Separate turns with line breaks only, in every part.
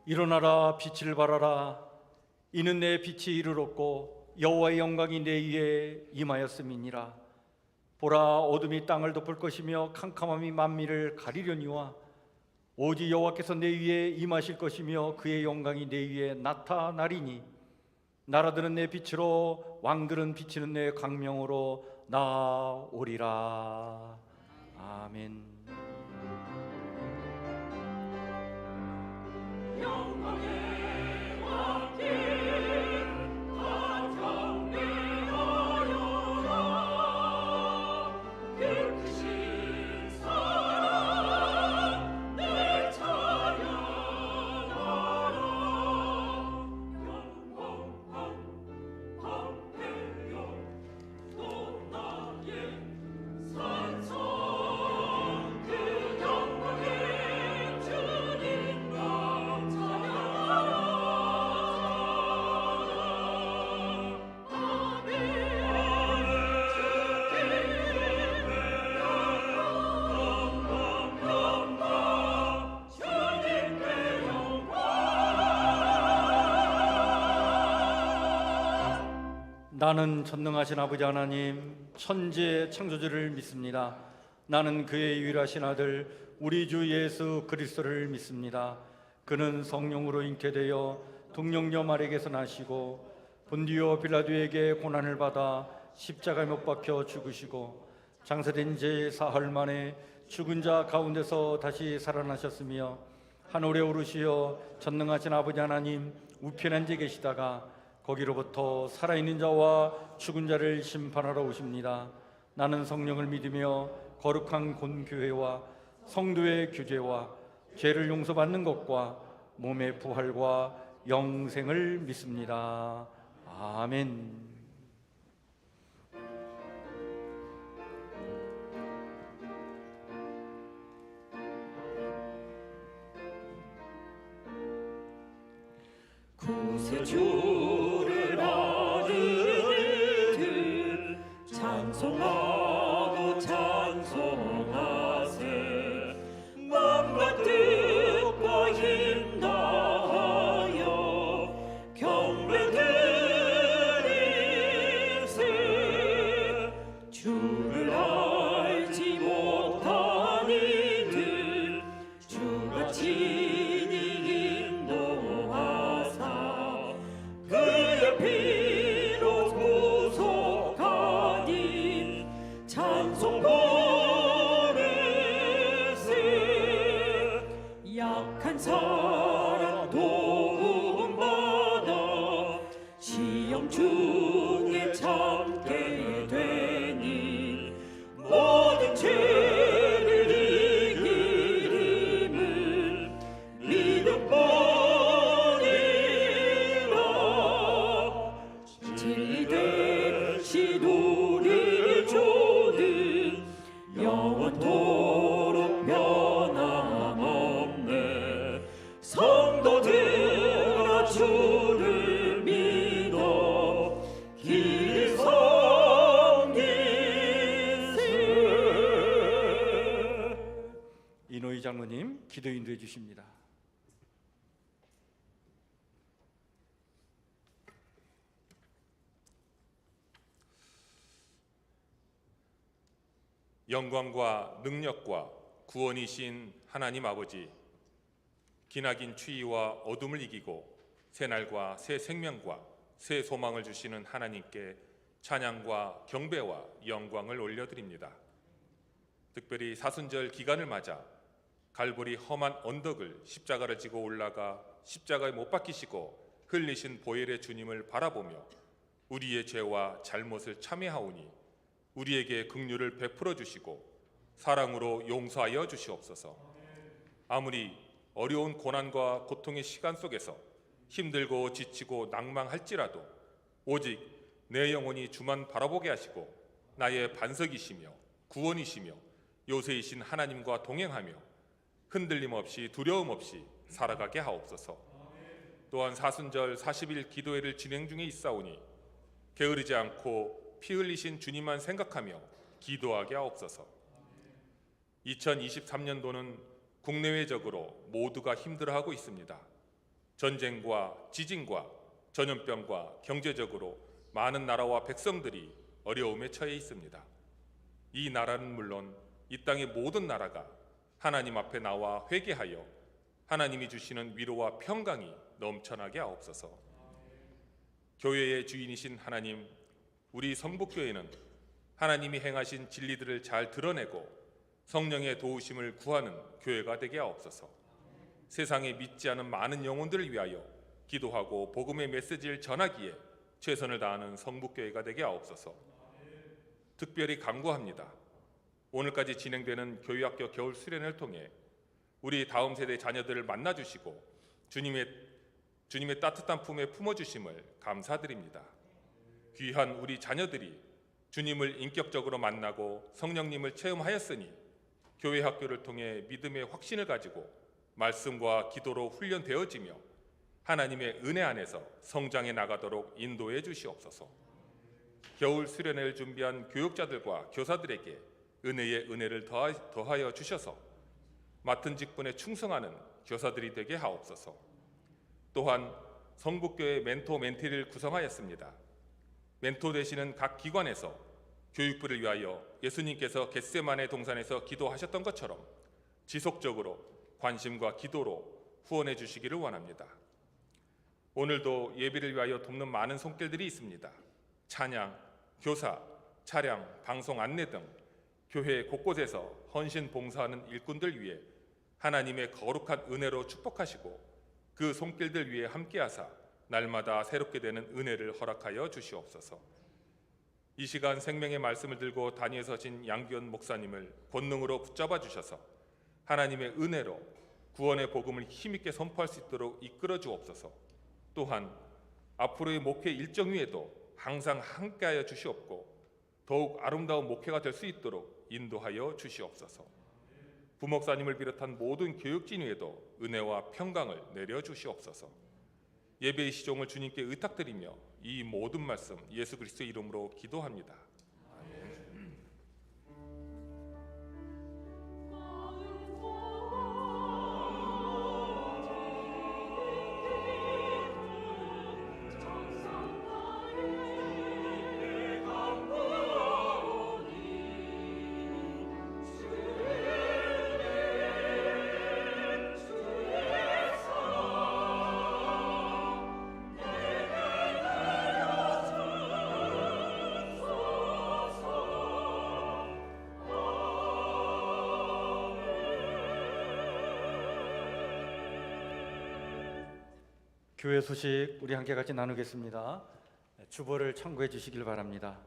일어나라, 빛을 발하라. 이는 내 빛이 이르렀고 여호와의 영광이 내 위에 임하였음이니라. 보라, 어둠이 땅을 덮을 것이며 캄캄함이 만민을 가리려니와 오직 여호와께서 내 위에 임하실 것이며 그의 영광이 내 위에 나타나리니 나라들은 내 빛으로 왕들은 비치는 내 광명으로 나오리라. 아멘.
영광의 왕께 다 경배하여라. 그 크신 사랑 늘 찬양하라. 영원한 방패여 높나의 산성 그 영광의 주님
나는 전능하신 아버지 하나님 천지의 창조주를 믿습니다. 나는 그의 유일하신 아들 우리 주 예수 그리스도를 믿습니다. 그는 성령으로 잉태되어 동정녀 마리아에게서 나시고 본디오 빌라도에게 고난을 받아 십자가에 못 박혀 죽으시고 장사된 지 사흘 만에 죽은 자 가운데서 다시 살아나셨으며 하늘에 오르시어 전능하신 아버지 하나님 우편에 앉아 계시다가 거기로부터 살아있는 자와 죽은 자를 심판하러 오십니다. 나는 성령을 믿으며 거룩한 본교회와 성도의 교제와 죄를 용서받는 것과 몸의 부활과 영생을 믿습니다. 아멘.
구세주를 아들들 찬송하고 찬송하세. 마음과 뜻과 힘 다하여 경배드리세. 주를 알지 못한 이들 주가 친히 인도하사 그의 피로 구속하니 찬송 보내세. 약한 사람 도움받아 시험 중에 참게 되니 모든 죄를 이기림을 믿음뿐이라. 진리 대신 우리 주는 영원토록 변함없네. 성도들아 주를 믿어 길 섬기세.
이노희 장로님 기도 인도해 주십니다.
영광과 능력과 구원이신 하나님 아버지, 기나긴 추위와 어둠을 이기고 새날과 새 생명과 새 소망을 주시는 하나님께 찬양과 경배와 영광을 올려드립니다. 특별히 사순절 기간을 맞아 갈보리 험한 언덕을 십자가를 지고 올라가 십자가에 못 박히시고 흘리신 보혈의 주님을 바라보며 우리의 죄와 잘못을 참회하오니 우리에게 긍휼을 베풀어 주시고 사랑으로 용서하여 주시옵소서. 아무리 어려운 고난과 고통의 시간 속에서 힘들고 지치고 낭망할지라도 오직 내 영혼이 주만 바라보게 하시고 나의 반석이시며 구원이시며 요새이신 하나님과 동행하며 흔들림 없이 두려움 없이 살아가게 하옵소서. 또한 사순절 40일 기도회를 진행 중에 있사오니 게으르지 않고 피 흘리신 주님만 생각하며 기도하게 하옵소서. 2023년도는 국내외적으로 모두가 힘들어하고 있습니다. 전쟁과 지진과 전염병과 경제적으로 많은 나라와 백성들이 어려움에 처해 있습니다. 이 나라는 물론 이 땅의 모든 나라가 하나님 앞에 나와 회개하여 하나님이 주시는 위로와 평강이 넘쳐나게 하옵소서. 교회의 주인이신 하나님, 우리 성북교회는 하나님이 행하신 진리들을 잘 드러내고 성령의 도우심을 구하는 교회가 되게 하옵소서. 세상에 믿지 않은 많은 영혼들을 위하여 기도하고 복음의 메시지를 전하기에 최선을 다하는 성북교회가 되게 하옵소서. 특별히 간구합니다. 오늘까지 진행되는 교회학교 겨울 수련회를 통해 우리 다음 세대 자녀들을 만나주시고 주님의 따뜻한 품에 품어주심을 감사드립니다. 귀한 우리 자녀들이 주님을 인격적으로 만나고 성령님을 체험하였으니 교회 학교를 통해 믿음의 확신을 가지고 말씀과 기도로 훈련되어지며 하나님의 은혜 안에서 성장해 나가도록 인도해 주시옵소서. 겨울 수련회를 준비한 교육자들과 교사들에게 은혜의 은혜를 더하여 주셔서 맡은 직분에 충성하는 교사들이 되게 하옵소서. 또한 성북교회 멘토 멘티를 구성하였습니다. 멘토 되시는 각 기관에서 교육부를 위하여 예수님께서 겟세마네 동산에서 기도하셨던 것처럼 지속적으로 관심과 기도로 후원해 주시기를 원합니다. 오늘도 예배를 위하여 돕는 많은 손길들이 있습니다. 찬양, 교사, 차량, 방송 안내 등 교회 곳곳에서 헌신 봉사하는 일꾼들 위해 하나님의 거룩한 은혜로 축복하시고 그 손길들 위해 함께하사 날마다 새롭게 되는 은혜를 허락하여 주시옵소서. 이 시간 생명의 말씀을 들고 단위에 서신 양기원 목사님을 권능으로 붙잡아 주셔서 하나님의 은혜로 구원의 복음을 힘있게 선포할 수 있도록 이끌어 주옵소서. 또한 앞으로의 목회 일정 위에도 항상 함께하여 주시옵고 더욱 아름다운 목회가 될 수 있도록 인도하여 주시옵소서. 부목사님을 비롯한 모든 교육진 위에도 은혜와 평강을 내려 주시옵소서. 예배의 시종을 주님께 의탁드리며 이 모든 말씀 예수 그리스도의 이름으로 기도합니다.
교회 소식 우리 함께 같이 나누겠습니다. 주보를 참고해 주시길 바랍니다.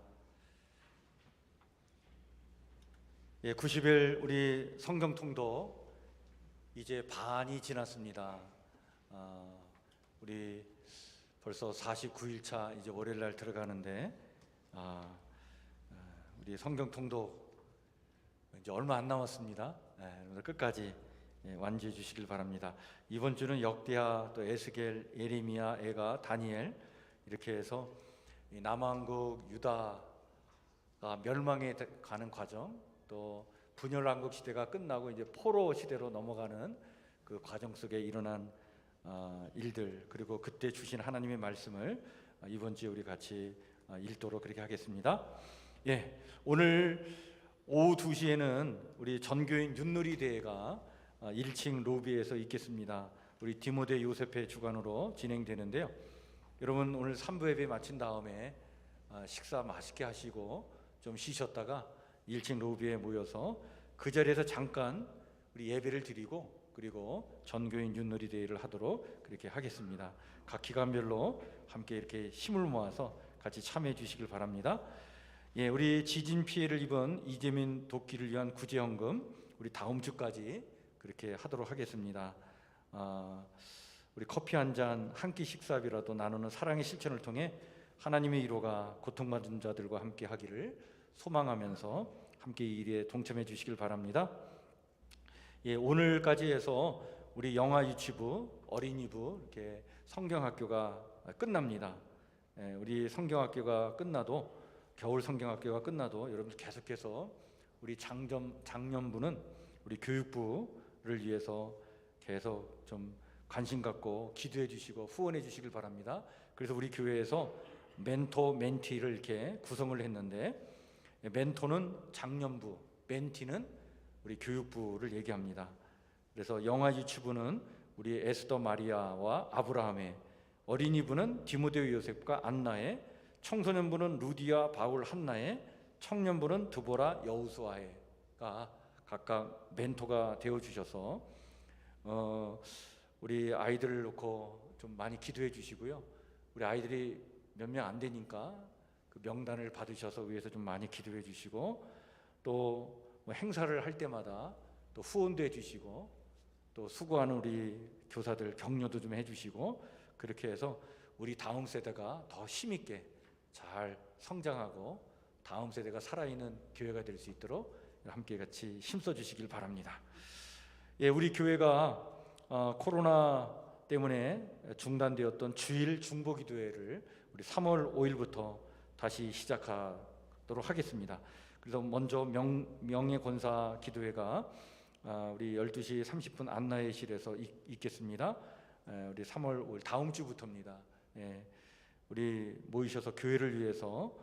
90일 우리 성경 통독 이제 반이 지났습니다. 우리 벌써 49일차 이제 월요일 날 들어가는데 우리 성경 통독 이제 얼마 안 남았습니다. 오늘 끝까지 완주해 주시길 바랍니다. 이번 주는 역대하, 또 에스겔, 예레미야, 에가, 다니엘 이렇게 해서 남왕국 유다가 멸망해 가는 과정, 또 분열왕국 시대가 끝나고 이제 포로 시대로 넘어가는 그 과정 속에 일어난 일들, 그리고 그때 주신 하나님의 말씀을 이번 주에 우리 같이 읽도록 그렇게 하겠습니다. 오늘 오후 2시에는 우리 전교인 윷놀이 대회가 1층 로비에서 있겠습니다. 우리 디모데 요셉의 주관으로 진행되는데요. 여러분 오늘 3부 예배 마친 다음에 식사 맛있게 하시고 좀 쉬셨다가 1층 로비에 모여서 그 자리에서 잠깐 우리 예배를 드리고 그리고 전교인 윷놀이 대회를 하도록 그렇게 하겠습니다. 각 기관별로 함께 이렇게 힘을 모아서 같이 참여해 주시길 바랍니다. 우리 지진 피해를 입은 이재민 돕기를 위한 구제헌금 우리 다음 주까지 그렇게 하도록 하겠습니다. 우리 커피 한 잔, 한 끼 식사비라도 나누는 사랑의 실천을 통해 하나님의 위로가 고통받은 자들과 함께 하기를 소망하면서 함께 이 일에 동참해 주시길 바랍니다. 오늘까지 해서 우리 영아 유치부, 어린이부 이렇게 성경학교가 끝납니다. 우리 성경학교가 끝나도 겨울 성경학교가 끝나도 여러분 계속해서 우리 작년부는 우리 교육부를 위해서 계속 좀 관심 갖고 기도해 주시고 후원해 주시길 바랍니다. 그래서 우리 교회에서 멘토 멘티를 이렇게 구성을 했는데, 멘토는 장년부, 멘티는 우리 교육부를 얘기합니다. 그래서 영아 유치부는 우리 에스더 마리아와 아브라함의, 어린이부는 디모데오 요셉과 안나의, 청소년부는 루디아 바울 한나의, 청년부는 드보라 여우수아의가 각각 멘토가 되어 주셔서 우리 아이들을 놓고 좀 많이 기도해 주시고요. 우리 아이들이 몇 명 안 되니까 그 명단을 받으셔서 위해서 좀 많이 기도해 주시고, 또 뭐 행사를 할 때마다 또 후원도 해 주시고, 또 수고하는 우리 교사들 격려도 좀 해주시고, 그렇게 해서 우리 다음 세대가 더 힘있게 잘 성장하고 다음 세대가 살아있는 교회가 될 수 있도록 함께 같이 힘써 주시길 바랍니다. 예, 우리 교회가 코로나 때문에 중단되었던 주일 중보기도회를 우리 3월 5일부터 다시 시작하도록 하겠습니다. 그래서 먼저 명예권사 기도회가 우리 12시 30분 안나의실에서 있겠습니다. 우리 3월 5일 다음 주부터입니다. 우리 모이셔서 교회를 위해서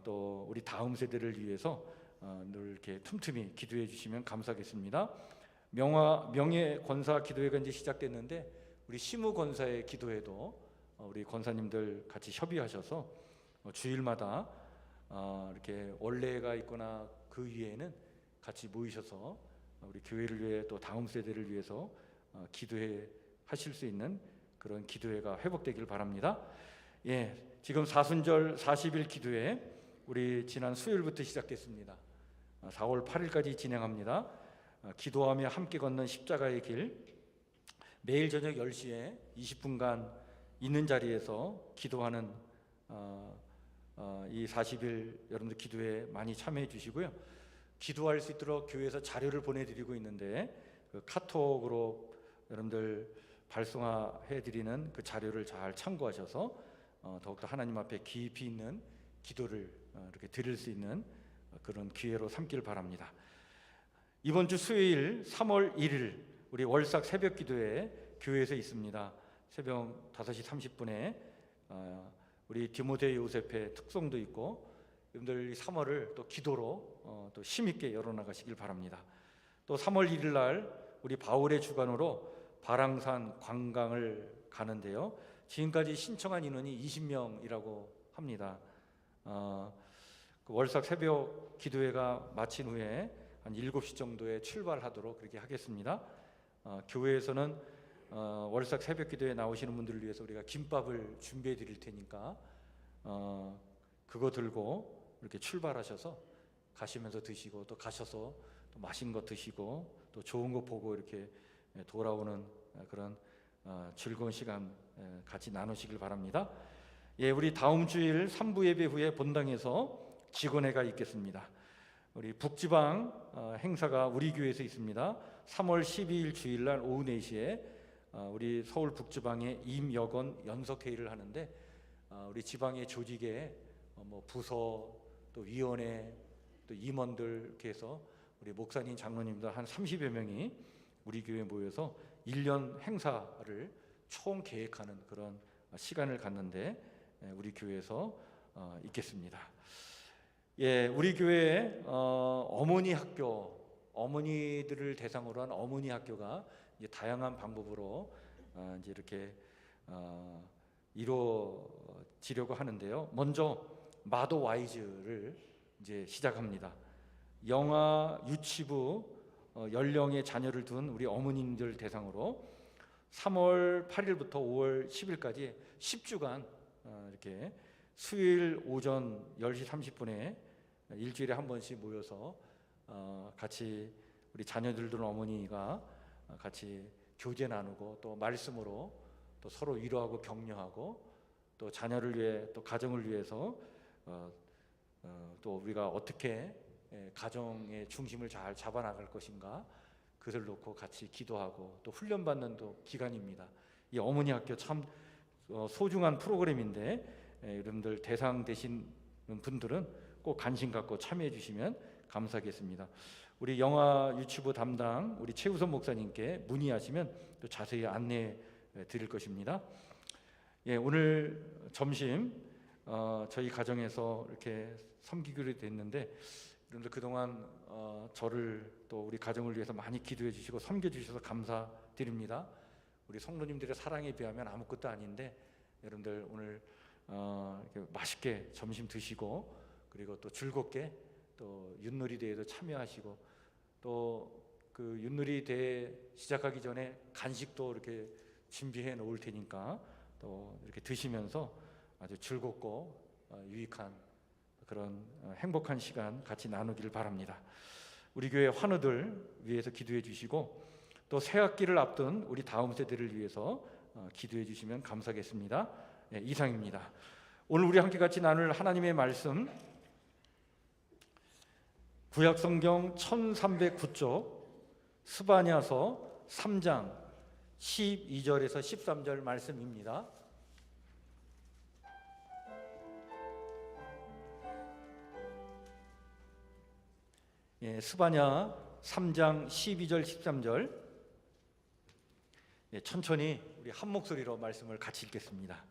또 우리 다음 세대를 위해서 늘 이렇게 틈틈이 기도해 주시면 감사하겠습니다. 명예권사 기도회가 이제 시작됐는데, 우리 시무권사의 기도회도 우리 권사님들 같이 협의하셔서 주일마다 이렇게 원래가 있거나 그 위에는 같이 모이셔서 우리 교회를 위해 또 다음 세대를 위해서 기도해 하실 수 있는 그런 기도회가 회복되길 바랍니다. 예, 지금 사순절 40일 기도회 우리 지난 수요일부터 시작됐습니다. 4월 8일까지 진행합니다. 기도하며 함께 걷는 십자가의 길, 매일 저녁 10시에 20분간 있는 자리에서 기도하는 이 40일 여러분들 기도에 많이 참여해 주시고요. 기도할 수 있도록 교회에서 자료를 보내드리고 있는데, 그 카톡으로 여러분들 발송해 드리는 그 자료를 잘 참고하셔서 더욱더 하나님 앞에 깊이 있는 기도를 이렇게 드릴 수 있는 그런 기회로 삼길 바랍니다. 이번 주 수요일 3월 1일 우리 월삭 새벽 기도회 교회에서 있습니다. 새벽 5시 30분에 우리 디모데 요셉의 특송도 있고, 여러분들 3월을 또 기도로 또 힘있게 열어나가시길 바랍니다. 또 3월 1일 날 우리 바울의 주관으로 바랑산 관광을 가는데요. 지금까지 신청한 인원이 20명이라고 합니다. 그 월삭 새벽 기도회가 마친 후에 한 7시 정도에 출발하도록 그렇게 하겠습니다. 교회에서는 월삭 새벽 기도에 나오시는 분들을 위해서 우리가 김밥을 준비해 드릴 테니까 그거 들고 이렇게 출발하셔서 가시면서 드시고, 또 가셔서 또 맛있는 거 드시고, 또 좋은 거 보고 이렇게 돌아오는 그런 즐거운 시간 같이 나누시길 바랍니다. 예, 우리 다음 주일 3부 예배 후에 본당에서 직원회가 있겠습니다. 우리 북지방 행사가 우리 교회에서 있습니다. 3월 12일 주일날 오후 4시에 우리 서울 북지방의 임여건 연석회의를 하는데, 우리 지방의 조직에 뭐 부서 또 위원회 또 임원들 이렇게 해서 우리 목사님 장로님들 한 30여 명이 우리 교회에 모여서 1년 행사를 총 계획하는 그런 시간을 갖는데 우리 교회에서 있겠습니다. 예, 우리 교회에 어머니 학교, 어머니들을 대상으로 한 어머니 학교가 이제 다양한 방법으로 이제 이렇게 이루어지려고 하는데요. 먼저 마더 와이즈를 이제 시작합니다. 영아 유치부 연령의 자녀를 둔 우리 어머님들 대상으로 3월 8일부터 5월 10일까지 10주간 이렇게 수요일 오전 10시 30분에 일주일에 한 번씩 모여서 같이 우리 자녀들 둔 어머니가 같이 교제 나누고, 또 말씀으로 또 서로 위로하고 격려하고, 또 자녀를 위해 또 가정을 위해서 또 우리가 어떻게 가정의 중심을 잘 잡아나갈 것인가, 그것을 놓고 같이 기도하고 또 훈련받는 또 기간입니다. 이 어머니 학교 참 소중한 프로그램인데, 여러분들 대상 되신 분들은 꼭 관심 갖고 참여해 주시면 감사하겠습니다. 우리 영화 유튜브 담당 우리 최우선 목사님께 문의하시면 또 자세히 안내해 드릴 것입니다. 예, 오늘 점심 저희 가정에서 이렇게 섬기기로 됐는데, 여러분들 그동안 저를 또 우리 가정을 위해서 많이 기도해 주시고 섬겨 주셔서 감사드립니다. 우리 성도님들의 사랑에 비하면 아무것도 아닌데, 여러분들 오늘 이렇게 맛있게 점심 드시고, 그리고 또 즐겁게 또 윷놀이 대회도 참여하시고, 또 그 윷놀이 대회 시작하기 전에 간식도 이렇게 준비해 놓을 테니까 또 이렇게 드시면서 아주 즐겁고 유익한 그런 행복한 시간 같이 나누기를 바랍니다. 우리 교회 환우들 위해서 기도해 주시고, 또 새학기를 앞둔 우리 다음 세대를 위해서 기도해 주시면 감사하겠습니다. 네, 이상입니다. 오늘 우리 함께 같이 나눌 하나님의 말씀, 구약성경 1309쪽 스바냐서 3장 12절에서 13절 말씀입니다. 예, 스바냐 3장 12절 13절, 예, 천천히 우리 한 목소리로 말씀을 같이 읽겠습니다.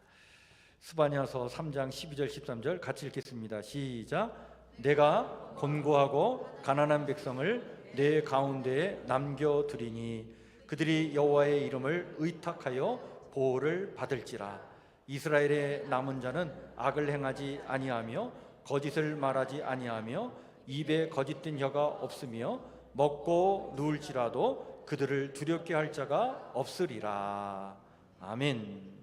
스바냐서 3장 12절 13절 같이 읽겠습니다. 시작. 내가 곤고하고 가난한 백성을 내 가운데에 남겨두리니 그들이 여호와의 이름을 의탁하여 보호를 받을지라. 이스라엘의 남은 자는 악을 행하지 아니하며 거짓을 말하지 아니하며 입에 거짓된 혀가 없으며 먹고 누울지라도 그들을 두렵게 할 자가 없으리라. 아멘.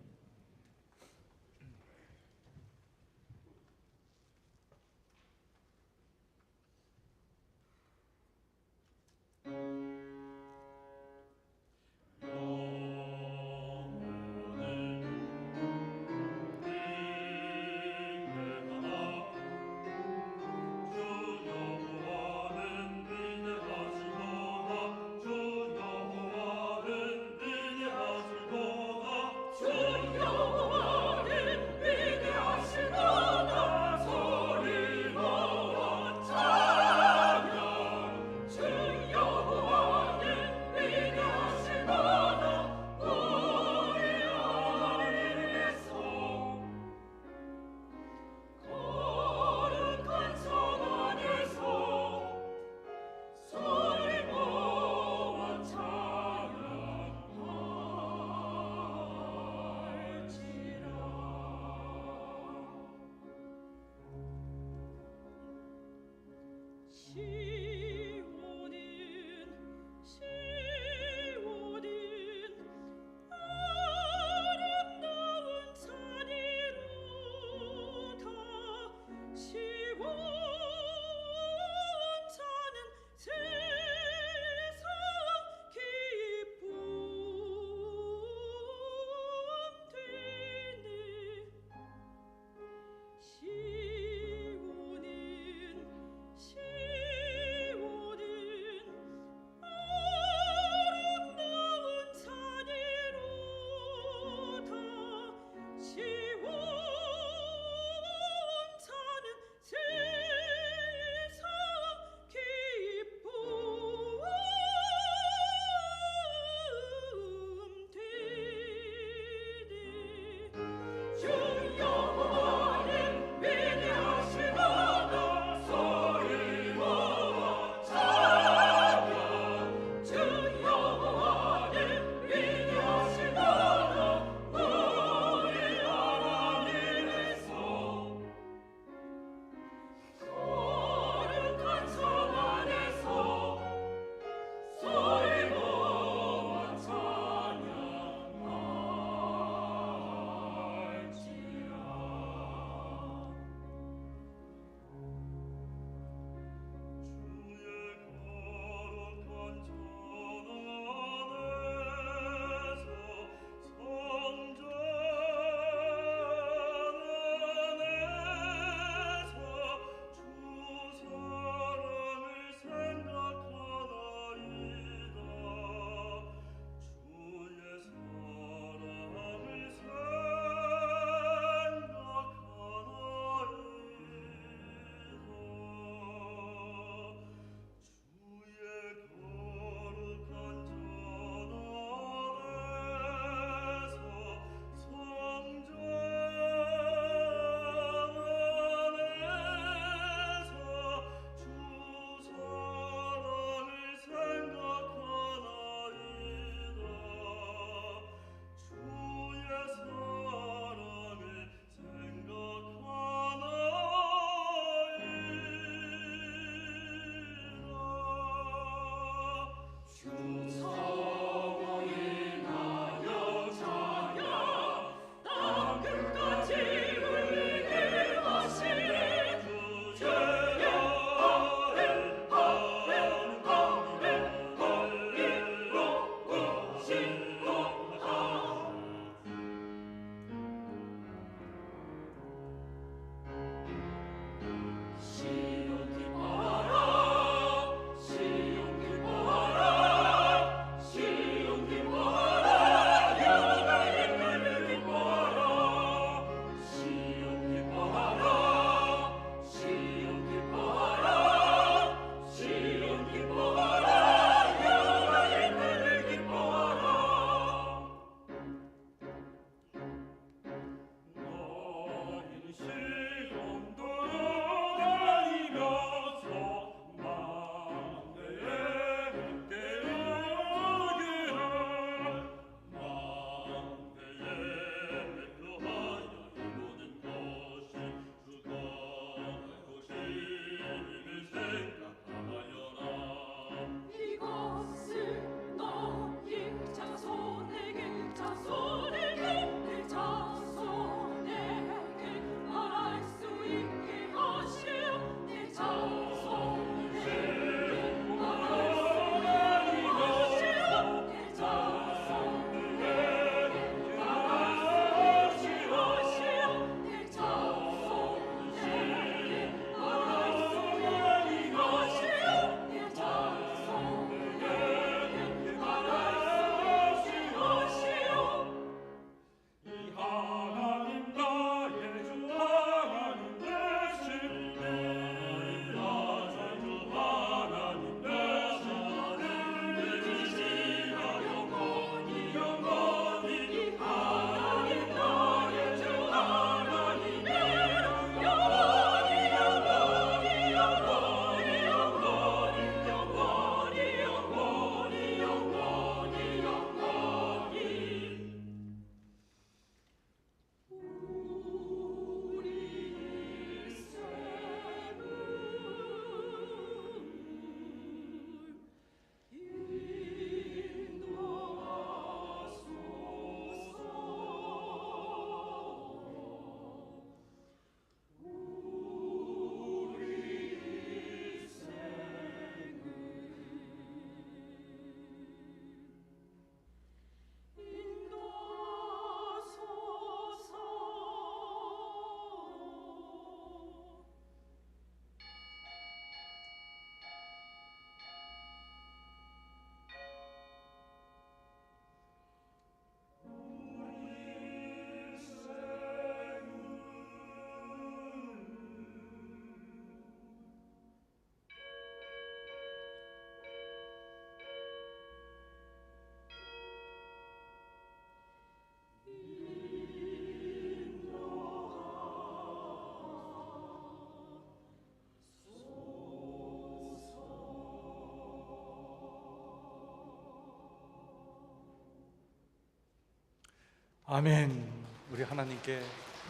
아멘. 우리 하나님께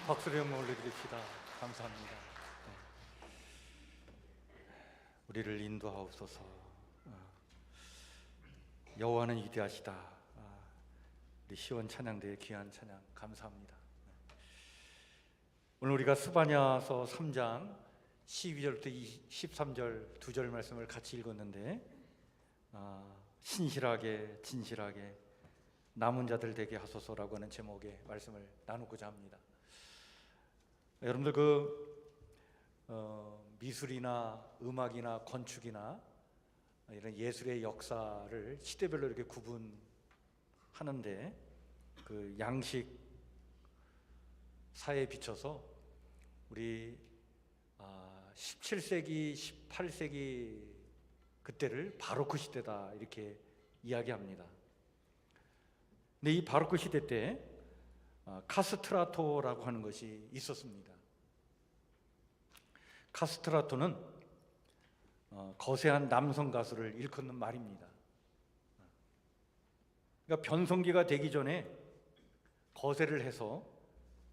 박수를 영광 올려드립시다. 감사합니다. 우리를 인도하옵소서. 여호와는 위대하시다. 우리 시원 찬양대의 귀한 찬양 감사합니다. 오늘 우리가 스바냐서 3장 12절부터 13절 두 절 말씀을 같이 읽었는데, 신실하게 진실하게 남은 자들 되게 하소서라고 하는 제목의 말씀을 나누고자 합니다. 여러분들 미술이나 음악이나 건축이나 이런 예술의 역사를 시대별로 이렇게 구분하는데, 그 양식 사회에 비춰서 우리 17세기, 18세기 그때를 바로크 시대다 이렇게 이야기합니다. 근데 이 바로크 시대 때 카스트라토라고 하는 것이 있었습니다. 카스트라토는 거세한 남성 가수를 일컫는 말입니다. 그러니까 변성기가 되기 전에 거세를 해서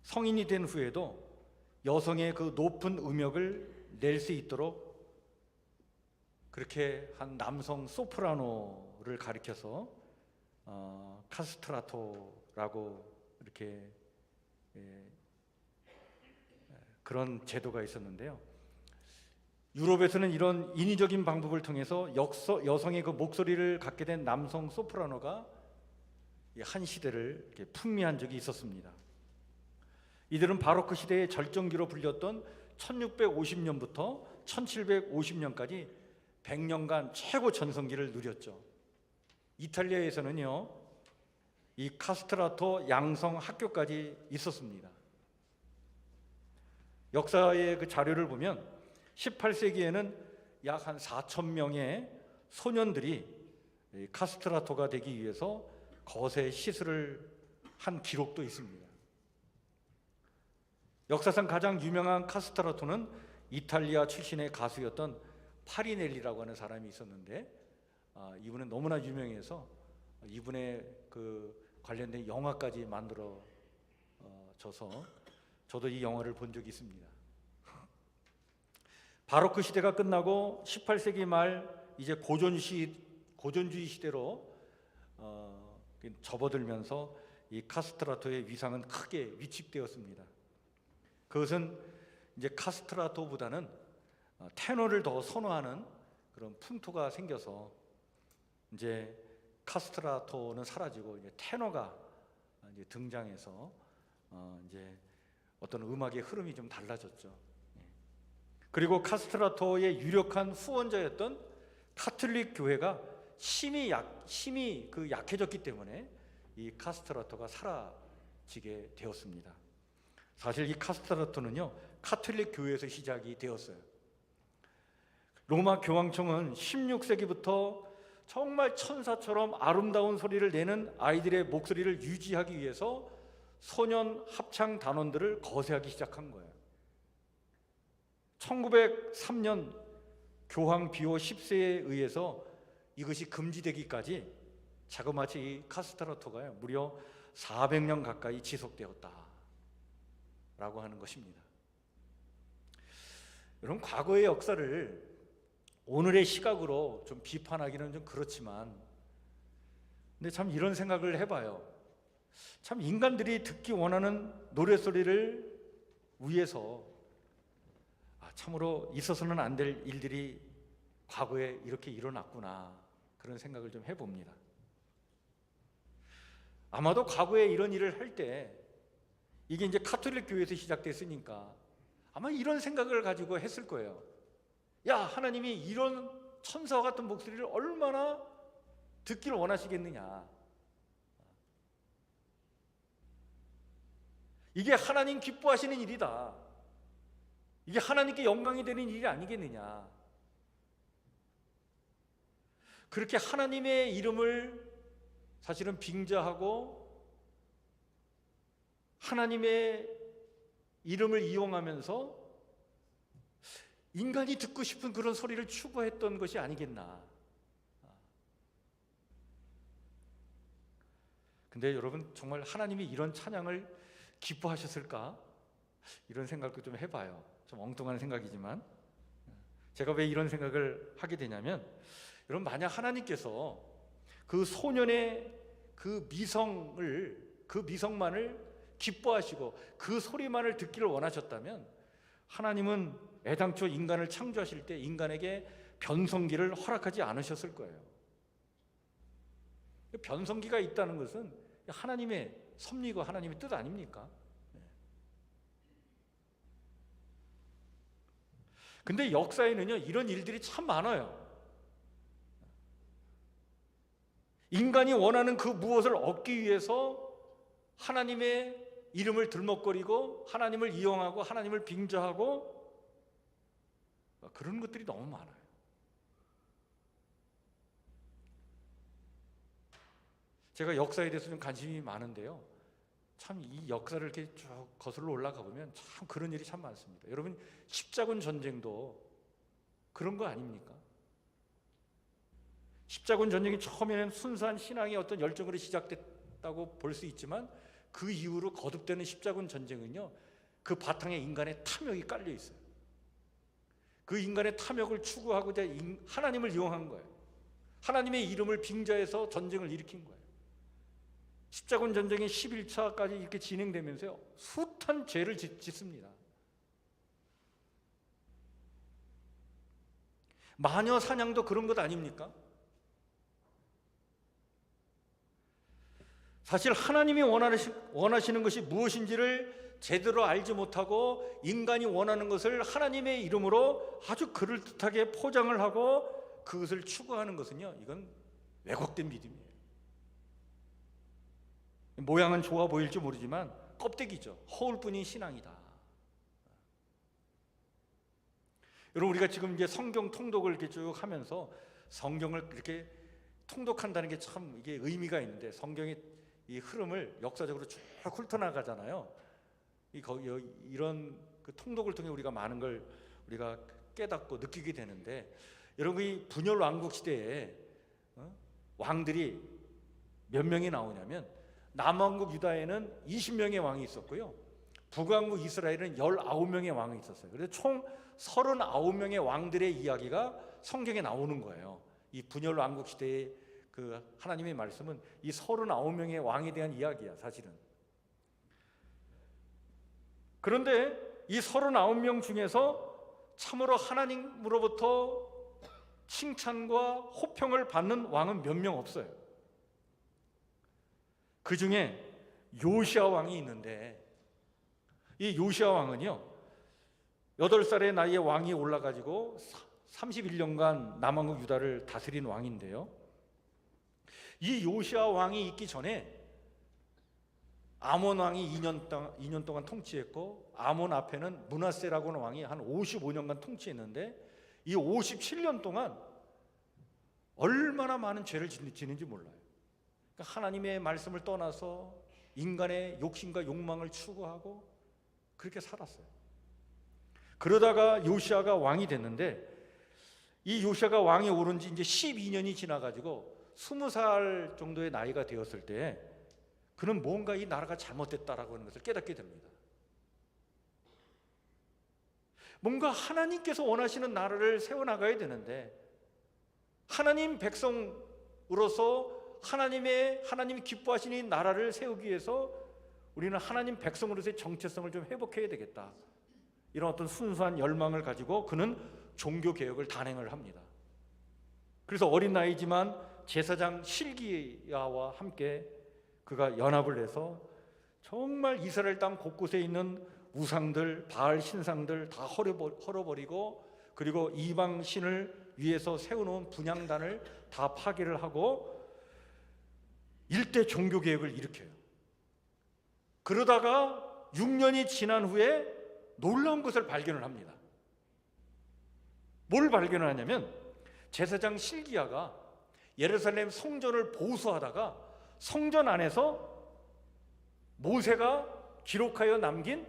성인이 된 후에도 여성의 그 높은 음역을 낼 수 있도록 그렇게 한 남성 소프라노를 가리켜서 카스트라토라고 이렇게 그런 제도가 있었는데요. 유럽에서는 이런 인위적인 방법을 통해서 여성의 그 목소리를 갖게 된 남성 소프라노가 한 시대를 이렇게 풍미한 적이 있었습니다. 이들은 바로크 시대의 절정기로 불렸던 1650년부터 1750년까지 100년간 최고 전성기를 누렸죠. 이탈리아에서는요, 이 카스트라토 양성 학교까지 있었습니다. 역사의 그 자료를 보면 18세기에는 약 한 4,000명의 소년들이 카스트라토가 되기 위해서 거세 시술을 한 기록도 있습니다. 역사상 가장 유명한 카스트라토는 이탈리아 출신의 가수였던 파리넬리라고 하는 사람이 있었는데, 이분은 너무나 유명해서 이분의 그 관련된 영화까지 만들어져서 저도 이 영화를 본 적이 있습니다. 바로크 시대가 끝나고 18세기 말 이제 고전주의 시대로 접어들면서 이 카스트라토의 위상은 크게 위축되었습니다. 그것은 이제 카스트라토보다는 테너를 더 선호하는 그런 풍토가 생겨서 이제 카스트라토는 사라지고 이제 테너가 이제 등장해서 이제 어떤 음악의 흐름이 좀 달라졌죠. 그리고 카스트라토의 유력한 후원자였던 카톨릭 교회가 힘이 약해졌기 때문에 이 카스트라토가 사라지게 되었습니다. 사실 이 카스트라토는요, 카톨릭 교회에서 시작이 되었어요. 로마 교황청은 16세기부터 정말 천사처럼 아름다운 소리를 내는 아이들의 목소리를 유지하기 위해서 소년 합창 단원들을 거세하기 시작한 거예요. 1903년 교황 비오 10세에 의해서 이것이 금지되기까지 자그마치 이 카스트라토가 무려 400년 가까이 지속되었다라고 하는 것입니다. 여러분, 과거의 역사를 오늘의 시각으로 좀 비판하기는 좀 그렇지만, 근데 참 이런 생각을 해봐요. 참 인간들이 듣기 원하는 노래소리를 위해서 참으로 있어서는 안 될 일들이 과거에 이렇게 일어났구나, 그런 생각을 좀 해봅니다. 아마도 과거에 이런 일을 할 때 이게 이제 카톨릭 교회에서 시작됐으니까 아마 이런 생각을 가지고 했을 거예요. 야, 하나님이 이런 천사와 같은 목소리를 얼마나 듣기를 원하시겠느냐. 이게 하나님 기뻐하시는 일이다. 이게 하나님께 영광이 되는 일이 아니겠느냐. 그렇게 하나님의 이름을 사실은 빙자하고 하나님의 이름을 이용하면서 인간이 듣고 싶은 그런 소리를 추구했던 것이 아니겠나. 근데 여러분, 정말 하나님이 이런 찬양을 기뻐하셨을까? 이런 생각도 좀 해봐요. 좀 엉뚱한 생각이지만 제가 왜 이런 생각을 하게 되냐면, 여러분, 만약 하나님께서 그 소년의 그 미성만을 기뻐하시고 그 소리만을 듣기를 원하셨다면 하나님은 애당초 인간을 창조하실 때 인간에게 변성기를 허락하지 않으셨을 거예요. 변성기가 있다는 것은 하나님의 섭리고 하나님의 뜻 아닙니까? 근데 역사에는요, 이런 일들이 참 많아요. 인간이 원하는 그 무엇을 얻기 위해서 하나님의 이름을 들먹거리고 하나님을 이용하고 하나님을 빙자하고 그런 것들이 너무 많아요. 제가 역사에 대해서 좀 관심이 많은데요, 참 이 역사를 이렇게 쭉 거슬러 올라가 보면 참 그런 일이 참 많습니다. 여러분, 십자군 전쟁도 그런 거 아닙니까? 십자군 전쟁이 처음에는 순수한 신앙의 어떤 열정으로 시작됐다고 볼 수 있지만 그 이후로 거듭되는 십자군 전쟁은요, 그 바탕에 인간의 탐욕이 깔려 있어요. 그 인간의 탐욕을 추구하고자 하나님을 이용한 거예요. 하나님의 이름을 빙자해서 전쟁을 일으킨 거예요. 십자군 전쟁이 11차까지 이렇게 진행되면서요, 숱한 죄를 짓습니다. 마녀 사냥도 그런 것 아닙니까? 사실 하나님이 원하시는 것이 무엇인지를 제대로 알지 못하고 인간이 원하는 것을 하나님의 이름으로 아주 그럴듯하게 포장을 하고 그것을 추구하는 것은요, 이건 왜곡된 믿음이에요. 모양은 좋아 보일지 모르지만 껍데기죠. 허울뿐인 신앙이다. 여러분, 우리가 지금 이제 성경 통독을 이렇게 쭉 하면서 성경을 이렇게 통독한다는 게 참 이게 의미가 있는데, 성경의 이 흐름을 역사적으로 쭉 훑어나가잖아요. 이런 그 통독을 통해 우리가 많은 걸 우리가 깨닫고 느끼게 되는데, 여러분, 이 분열 왕국 시대에 왕들이 몇 명이 나오냐면, 남왕국 유다에는 20명의 왕이 있었고요, 북왕국 이스라엘은 19명의 왕이 있었어요. 그래서 총 39명의 왕들의 이야기가 성경에 나오는 거예요. 이 분열 왕국 시대의 그 하나님의 말씀은 이 39명의 왕에 대한 이야기야, 사실은. 그런데 이 39명 중에서 참으로 하나님으로부터 칭찬과 호평을 받는 왕은 몇 명 없어요. 그 중에 요시야 왕이 있는데, 이 요시야 왕은요 8살의 나이에 왕이 올라가지고 31년간 남왕국 유다를 다스린 왕인데요, 이 요시야 왕이 있기 전에 아몬 왕이 2년 동안 통치했고, 아몬 앞에는 므낫세라고 하는 왕이 한 55년간 통치했는데, 이 57년 동안 얼마나 많은 죄를 지는지 몰라요. 그러니까 하나님의 말씀을 떠나서 인간의 욕심과 욕망을 추구하고 그렇게 살았어요. 그러다가 요시야가 왕이 됐는데, 이 요시야가 왕이 오른 지 이제 12년이 지나가지고 20살 정도의 나이가 되었을 때 그는 뭔가 이 나라가 잘못됐다라고 하는 것을 깨닫게 됩니다. 뭔가 하나님께서 원하시는 나라를 세워나가야 되는데, 하나님 백성으로서 하나님이 기뻐하시는 이 나라를 세우기 위해서 우리는 하나님 백성으로서의 정체성을 좀 회복해야 되겠다, 이런 어떤 순수한 열망을 가지고 그는 종교개혁을 단행을 합니다. 그래서 어린 나이지만 제사장 실기야와 함께 그가 연합을 해서 정말 이스라엘 땅 곳곳에 있는 우상들, 바알 신상들 다 헐어버리고, 그리고 이방 신을 위해서 세워놓은 분향단을 다 파괴를 하고 일대 종교개혁을 일으켜요. 그러다가 6년이 지난 후에 놀라운 것을 발견을 합니다. 뭘 발견을 하냐면, 제사장 실기야가 예루살렘 성전을 보수하다가 성전 안에서 모세가 기록하여 남긴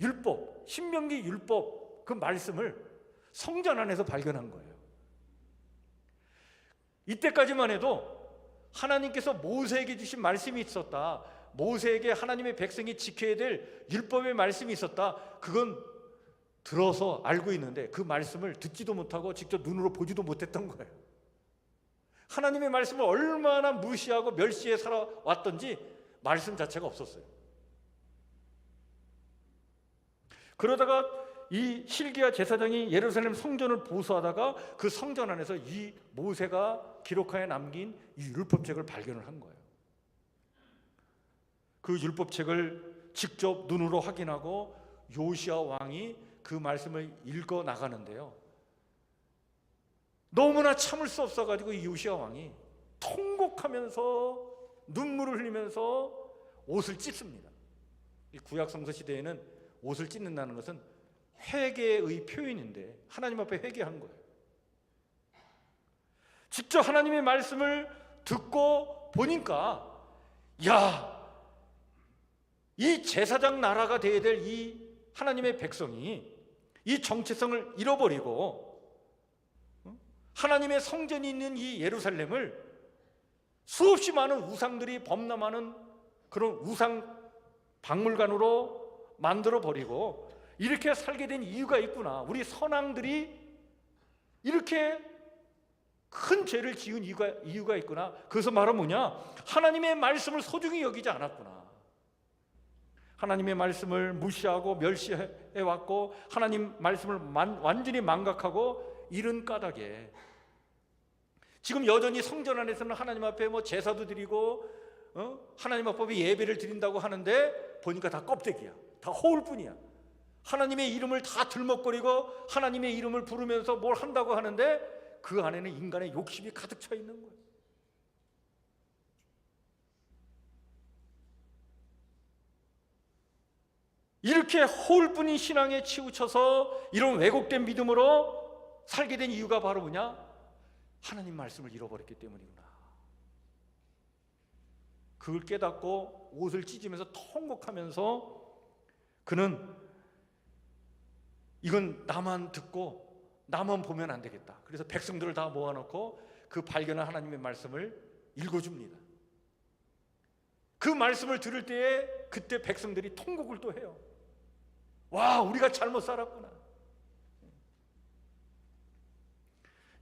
율법, 신명기 율법 그 말씀을 성전 안에서 발견한 거예요. 이때까지만 해도 하나님께서 모세에게 주신 말씀이 있었다, 모세에게 하나님의 백성이 지켜야 될 율법의 말씀이 있었다, 그건 들어서 알고 있는데 그 말씀을 듣지도 못하고 직접 눈으로 보지도 못했던 거예요. 하나님의 말씀을 얼마나 무시하고 멸시해 살아왔던지 말씀 자체가 없었어요. 그러다가 이 실기야 제사장이 예루살렘 성전을 보수하다가 그 성전 안에서 이 모세가 기록하여 남긴 이 율법책을 발견을 한 거예요. 그 율법책을 직접 눈으로 확인하고 요시야 왕이 그 말씀을 읽어 나가는데요, 너무나 참을 수 없어가지고 이 요시야 왕이 통곡하면서 눈물을 흘리면서 옷을 찢습니다. 이 구약 성서 시대에는 옷을 찢는다는 것은 회개의 표현인데 하나님 앞에 회개한 거예요. 직접 하나님의 말씀을 듣고 보니까, 야, 이 제사장 나라가 되어야 될 이 하나님의 백성이 이 정체성을 잃어버리고 하나님의 성전이 있는 이 예루살렘을 수없이 많은 우상들이 범람하는 그런 우상 박물관으로 만들어버리고 이렇게 살게 된 이유가 있구나, 우리 선왕들이 이렇게 큰 죄를 지은 이유가 있구나. 그것은 바로 뭐냐, 하나님의 말씀을 소중히 여기지 않았구나. 하나님의 말씀을 무시하고 멸시해왔고 하나님 말씀을 완전히 망각하고 이른 까닭에 지금 여전히 성전 안에서는 하나님 앞에 뭐 제사도 드리고 하나님 앞에 예배를 드린다고 하는데 보니까 다 껍데기야, 다 허울뿐이야. 하나님의 이름을 다 들먹거리고 하나님의 이름을 부르면서 뭘 한다고 하는데 그 안에는 인간의 욕심이 가득 차 있는 거예요. 이렇게 허울뿐인 신앙에 치우쳐서 이런 왜곡된 믿음으로 살게 된 이유가 바로 뭐냐? 하나님 말씀을 잃어버렸기 때문이구나. 그걸 깨닫고 옷을 찢으면서 통곡하면서 그는 이건 나만 듣고 나만 보면 안 되겠다. 그래서 백성들을 다 모아놓고 그 발견한 하나님의 말씀을 읽어줍니다. 그 말씀을 들을 때에 그때 백성들이 통곡을 또 해요. 와, 우리가 잘못 살았구나.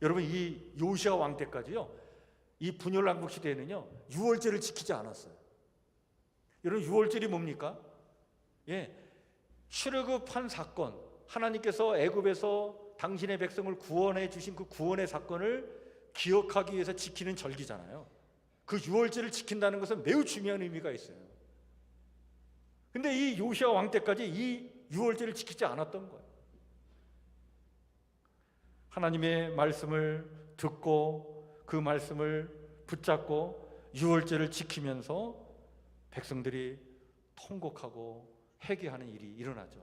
여러분, 이 요시야 왕 때까지요, 이 분열왕국 시대에는요, 유월절을 지키지 않았어요. 여러분, 유월절이 뭡니까? 출애굽한 사건, 하나님께서 애굽에서 당신의 백성을 구원해 주신 그 구원의 사건을 기억하기 위해서 지키는 절기잖아요. 그 유월절을 지킨다는 것은 매우 중요한 의미가 있어요. 근데 이 요시야 왕 때까지 이 유월절을 지키지 않았던 거예요. 하나님의 말씀을 듣고 그 말씀을 붙잡고 유월절을 지키면서 백성들이 통곡하고 회개하는 일이 일어나죠.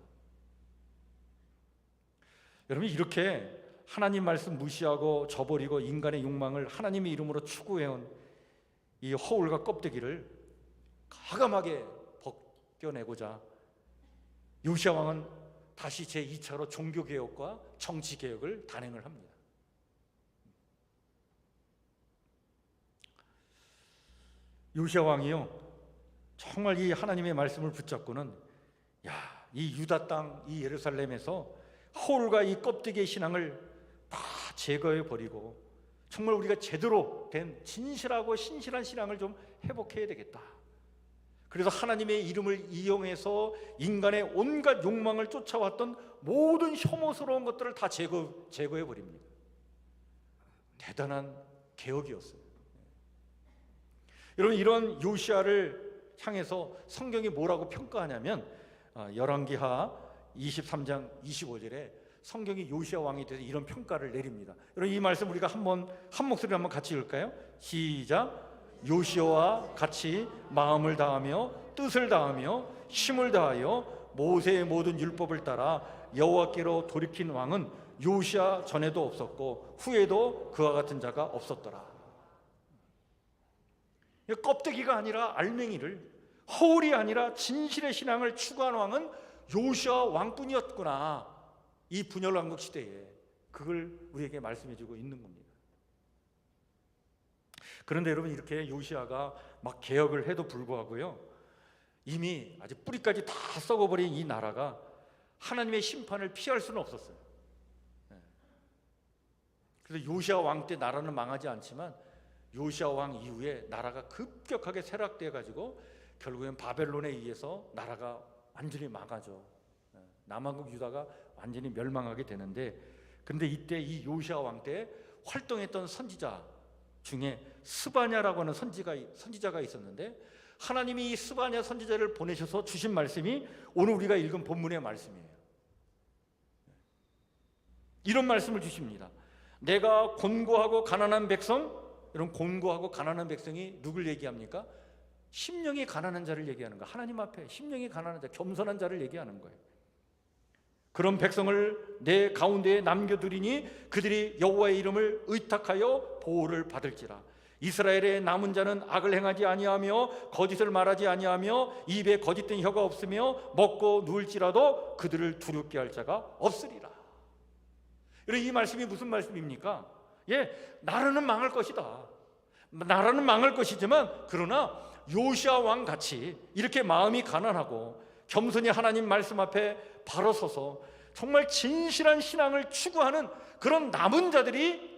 여러분, 이렇게 하나님 말씀 무시하고 저버리고 인간의 욕망을 하나님의 이름으로 추구해온 이 허울과 껍데기를 과감하게 벗겨내고자 요시야 왕은 다시 제2차로 종교개혁과 정치개혁을 단행을 합니다. 요시야 왕이요, 정말 이 하나님의 말씀을 붙잡고는 이 유다 땅, 이 예루살렘에서 허울과 이 껍데기의 신앙을 다 제거해 버리고 정말 우리가 제대로 된 진실하고 신실한 신앙을 좀 회복해야 되겠다. 그래서 하나님의 이름을 이용해서 인간의 온갖 욕망을 쫓아왔던 모든 혐오스러운 것들을 다 제거해 버립니다. 대단한 개혁이었어요. 여러분, 이런 요시야를 향해서 성경이 뭐라고 평가하냐면 열왕기하 23장 25절에 성경이 요시야 왕에 대해서 이런 평가를 내립니다. 여러분, 이 말씀 우리가 한 목소리로 한번 같이 읽을까요? 시작. 요시야와 같이 마음을 다하며 뜻을 다하며 힘을 다하여 모세의 모든 율법을 따라 여호와께로 돌이킨 왕은 요시야 전에도 없었고 후에도 그와 같은 자가 없었더라. 껍데기가 아니라 알맹이를, 허울이 아니라 진실의 신앙을 추구한 왕은 요시야 왕뿐이었구나. 이 분열왕국 시대에 그걸 우리에게 말씀해주고 있는 겁니다. 그런데 여러분, 이렇게 요시야가 막 개혁을 해도 불구하고요, 이미 아주 뿌리까지 다 썩어버린 이 나라가 하나님의 심판을 피할 수는 없었어요. 그래서 요시야 왕 때 나라는 망하지 않지만 요시야 왕 이후에 나라가 급격하게 쇠락돼 가지고 결국엔 바벨론에 의해서 나라가 완전히 망하죠. 남한국 유다가 완전히 멸망하게 되는데, 근데 이때 이 요시야 왕 때 활동했던 선지자 중에 스바냐라고 하는 선지자가 있었는데, 하나님이 이 스바냐 선지자를 보내셔서 주신 말씀이 오늘 우리가 읽은 본문의 말씀이에요. 이런 말씀을 주십니다. 내가 곤고하고 가난한 백성, 이런 곤고하고 가난한 백성이 누굴 얘기합니까? 심령이 가난한 자를 얘기하는 거예요. 하나님 앞에 심령이 가난한 자, 겸손한 자를 얘기하는 거예요. 그런 백성을 내 가운데에 남겨두리니 그들이 여호와의 이름을 의탁하여 보호를 받을지라. 이스라엘의 남은 자는 악을 행하지 아니하며 거짓을 말하지 아니하며 입에 거짓된 혀가 없으며 먹고 누울지라도 그들을 두렵게 할 자가 없으리라. 이 말씀이 무슨 말씀입니까? 나라는 망할 것이다. 나라는 망할 것이지만 그러나 요시야 왕 같이 이렇게 마음이 가난하고 겸손히 하나님 말씀 앞에 바로 서서 정말 진실한 신앙을 추구하는 그런 남은 자들이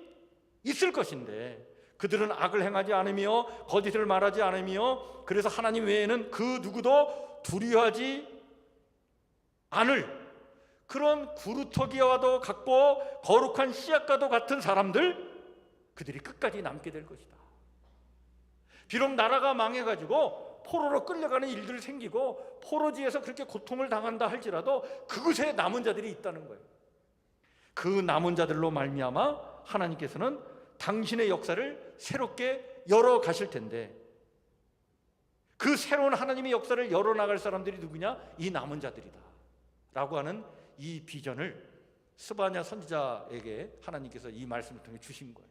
있을 것인데, 그들은 악을 행하지 않으며 거짓을 말하지 않으며 그래서 하나님 외에는 그 누구도 두려워하지 않을 그런 구루터기와도 같고 거룩한 씨앗과도 같은 사람들, 그들이 끝까지 남게 될 것이다. 비록 나라가 망해가지고 포로로 끌려가는 일들이 생기고 포로지에서 그렇게 고통을 당한다 할지라도 그곳에 남은 자들이 있다는 거예요. 그 남은 자들로 말미암아 하나님께서는 당신의 역사를 새롭게 열어 가실 텐데, 그 새로운 하나님의 역사를 열어나갈 사람들이 누구냐? 이 남은 자들이다 라고 하는 이 비전을 스바냐 선지자에게 하나님께서 이 말씀을 통해 주신 거예요.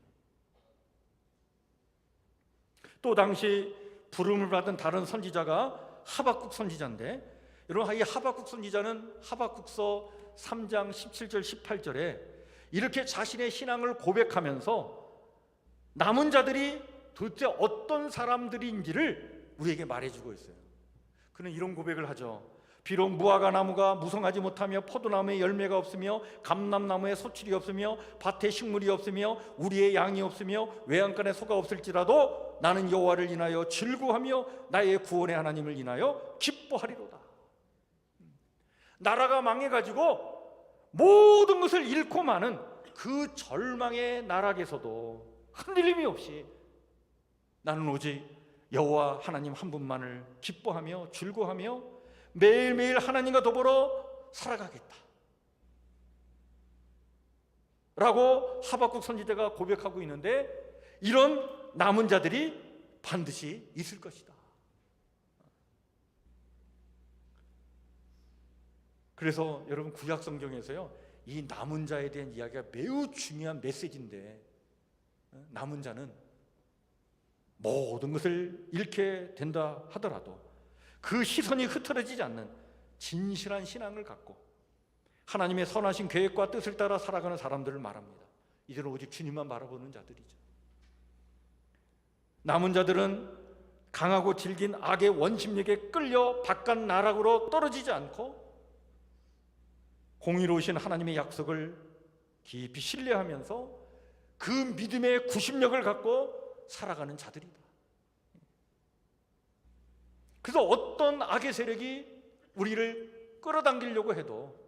또 당시 부름을 받은 다른 선지자가 하박국 선지자인데, 여러분, 이 하박국 선지자는 하박국서 3장 17절 18절에 이렇게 자신의 신앙을 고백하면서 남은 자들이 도대체 어떤 사람들인지를 우리에게 말해주고 있어요. 그는 이런 고백을 하죠. 비록 무화과 나무가 무성하지 못하며 포도나무에 열매가 없으며 감람나무에 소출이 없으며 밭에 식물이 없으며 우리의 양이 없으며 외양간에 소가 없을지라도 나는 여호와를 인하여 즐거워하며 나의 구원의 하나님을 인하여 기뻐하리로다. 나라가 망해가지고 모든 것을 잃고 마는 그 절망의 나락에서도 흔들림이 없이 나는 오직 여호와 하나님 한 분만을 기뻐하며 즐거워하며 매일매일 하나님과 더불어 살아가겠다 라고 하박국 선지자가 고백하고 있는데, 이런 남은 자들이 반드시 있을 것이다. 그래서 여러분, 구약 성경에서요, 이 남은 자에 대한 이야기가 매우 중요한 메시지인데, 남은 자는 모든 것을 잃게 된다 하더라도 그 시선이 흐트러지지 않는 진실한 신앙을 갖고 하나님의 선하신 계획과 뜻을 따라 살아가는 사람들을 말합니다. 이들은 오직 주님만 바라보는 자들이죠. 남은 자들은 강하고 질긴 악의 원심력에 끌려 바깥 나락으로 떨어지지 않고 공의로우신 하나님의 약속을 깊이 신뢰하면서 그 믿음의 구심력을 갖고 살아가는 자들이다. 그래서 어떤 악의 세력이 우리를 끌어당기려고 해도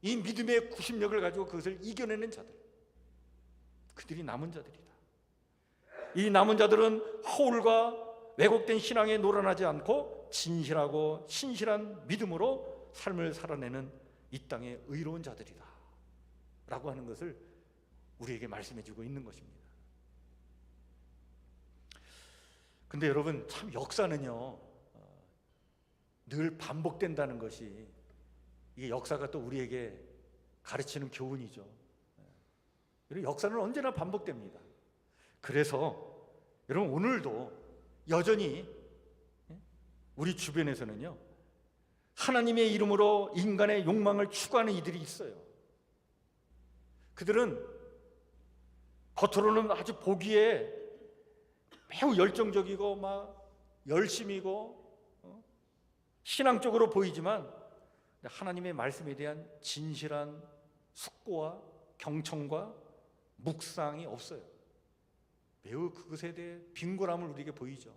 이 믿음의 구심력을 가지고 그것을 이겨내는 자들, 그들이 남은 자들이다. 이 남은 자들은 허울과 왜곡된 신앙에 놀아나지 않고 진실하고 신실한 믿음으로 삶을 살아내는 이 땅의 의로운 자들이다 라고 하는 것을 우리에게 말씀해 주고 있는 것입니다. 근데 여러분, 참 역사는요 늘 반복된다는 것이, 이게 역사가 또 우리에게 가르치는 교훈이죠. 역사는 언제나 반복됩니다. 그래서 여러분, 오늘도 여전히 우리 주변에서는요 하나님의 이름으로 인간의 욕망을 추구하는 이들이 있어요. 그들은 겉으로는 아주 보기에 매우 열정적이고 막 열심이고 신앙적으로 보이지만 하나님의 말씀에 대한 진실한 숙고와 경청과 묵상이 없어요. 매우 그것에 대해 빈곤함을 우리에게 보이죠.